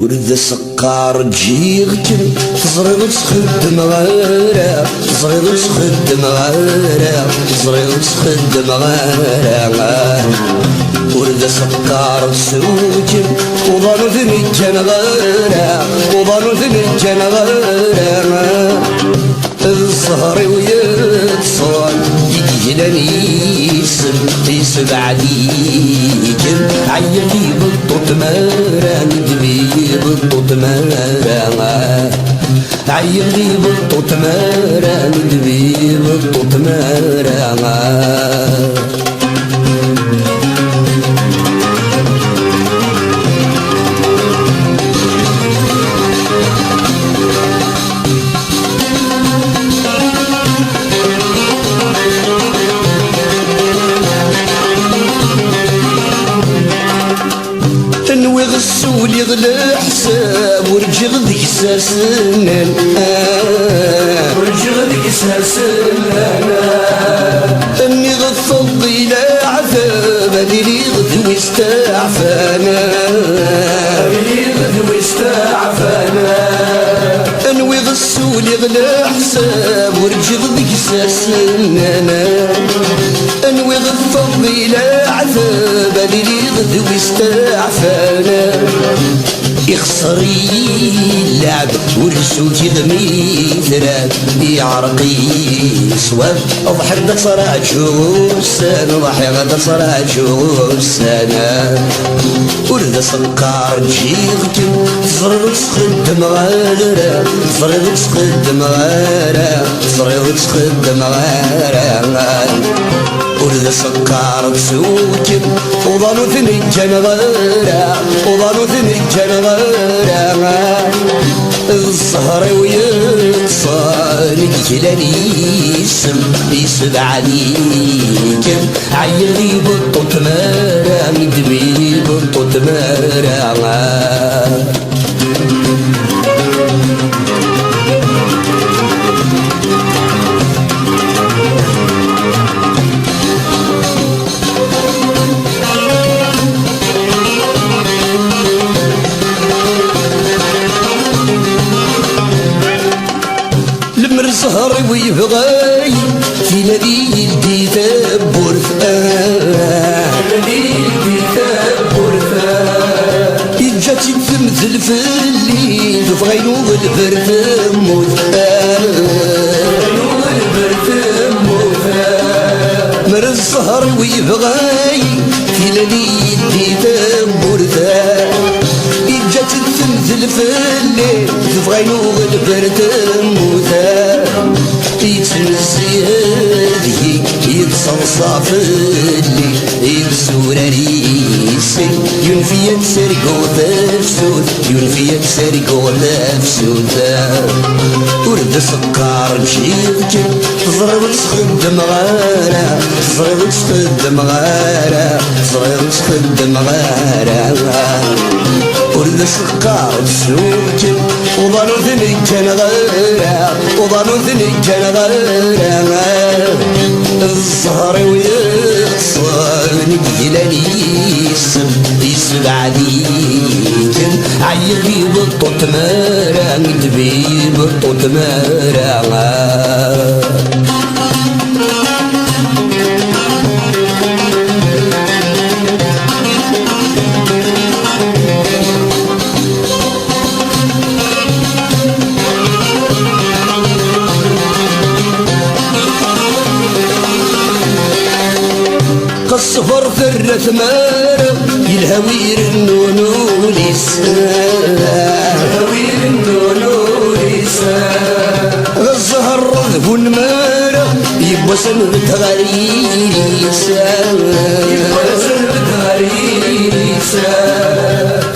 ورد سقار تجيغتن تزريغ تخدم غيرها تزريغ تخدم غيرها تزريغ تخدم غيرها ورد سقار تسوجن وظلوا ثنجن غيرها وظلوا ثنجن غيرها الزهر ويتصال يجلني يسب عليكم عيني بالطوط مران دمي بالطوط مران عيني بالطوط مران دمي بالطوط مران غسول يغلى حساب ورجغ ذيك سنان ورجغ ذيك سنان اني غفض الى عذاب اللي غدو يستعفانا اللي غدو يستعفانا انوي غسول يغلى حساب ورجغ ذيك سنان انوي غفض الى عذاب اللي غدو يستعفانا يخسري اللعب ورسوتي ضميثرات يعرقي صواب ضحك دا صراحة شوسان ضحك دا صراحة شوسان ورد سنقار جيغتن تزرغ تخدم غيرها تزرغ تخدم غيرها تزرغ تخدم غيرها ورد سكر تسوكن وظلوا ثنجن غيرها وظلوا ثنجن غيرها الزهر ويتصال يجلني يسب عليكم عيني بالطوط مرام دمي بالطوط مرام الزهر ويبغاي في نادي الكتاب ورثاه نادي الكتاب ورثاه يجات تمثل في الليل وفغينو البرد موثاه غينو البرد موثاه مر الزهر ويبغاي في نادي الكتاب ورثاه يجات تمثل في الليل وفغينو البرد موثاه يتنسي هذه يتصلصى في اللي يبسور ريسي ينفي تسرقو تفسود ينفي تسرقو تفسود ورد سكر مشيتك تزرب تخدم غارة تزرب تخدم غارة تزرب تخدم غارة ورد سكر تسوكن وظلوا ثنجن غيرها وظلوا ثنجن غيرها الزهر ويخسر يجلني يسب عليكم عيني بالطوط مران دمي بالطوط مران الصفر ثرة مارة يلهوير النونو لسان يلهوير النونو لسان الزهر رذب المارة يبقى سنبت غريسان يبقى سنبت غريسان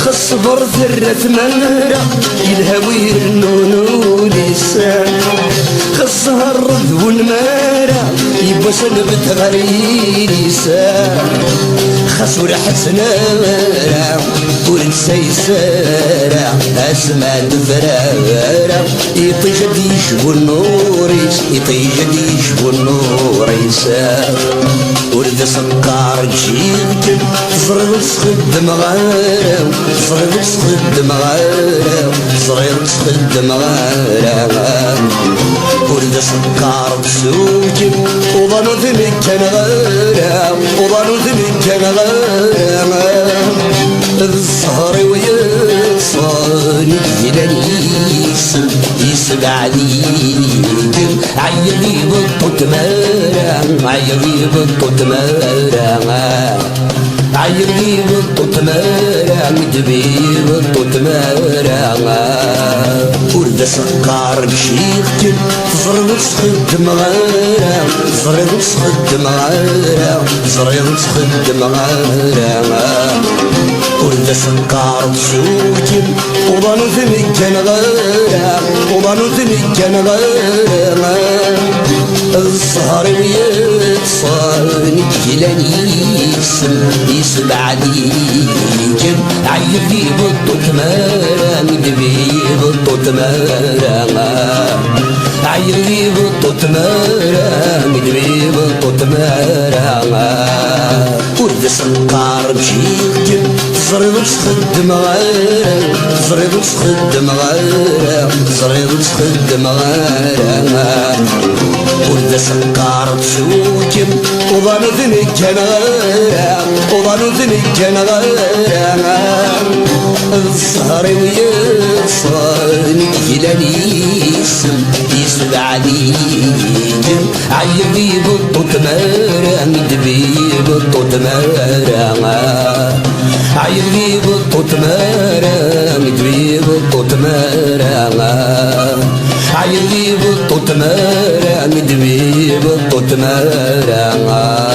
الصفر ثرة مارة يلهوير النونو لسان الزهر رذب المارة يبقى سنبت غريسان خسور حسنا ونسى يسارع اسمع الفرارة يطيجد يشبو النور يطيجد يشبو النور يسار ولد سكر جيك صغير سخد مغارة صغير سخد مغارة صغير سخد مغارة ولد سكر بسوك وظنو ذنك كان غارة وظنو ذنك كان غارة الزهر ويصاني يلانيس يسبع عليك عيني بطوط مارا عيني بطوط مارا عيني بطوط مارا مدبي بطوط مارا ورد سكر بشيخك زرد سخد مغارة زرد سخد مغارة زرد سخد مغارة ورد سكر بشوك وظنو ذنك كان غارة وظنو ذنك كان غارة الزهر ويتصاني جلانيس يسبع عليك عيبي بطوط مارا مدبي بطوط مارا عيبي بطوط مارا مدبي بطوط مارا ورد سكر بشيك زريض سخد مغارة زريض سخد مغارة زريض سخد مغارة ورد سكر بشوك وظنو ذنك كان غارة وظنو ذنك كان غارة الزهر ويصاني يلانيس يسبع عليك عيبي بطوط مارا مدبي بطوط مارا عيبي بطوط مارا مدبي بطوط مارا عيبي بطوط مارا مدبي بطوط مارا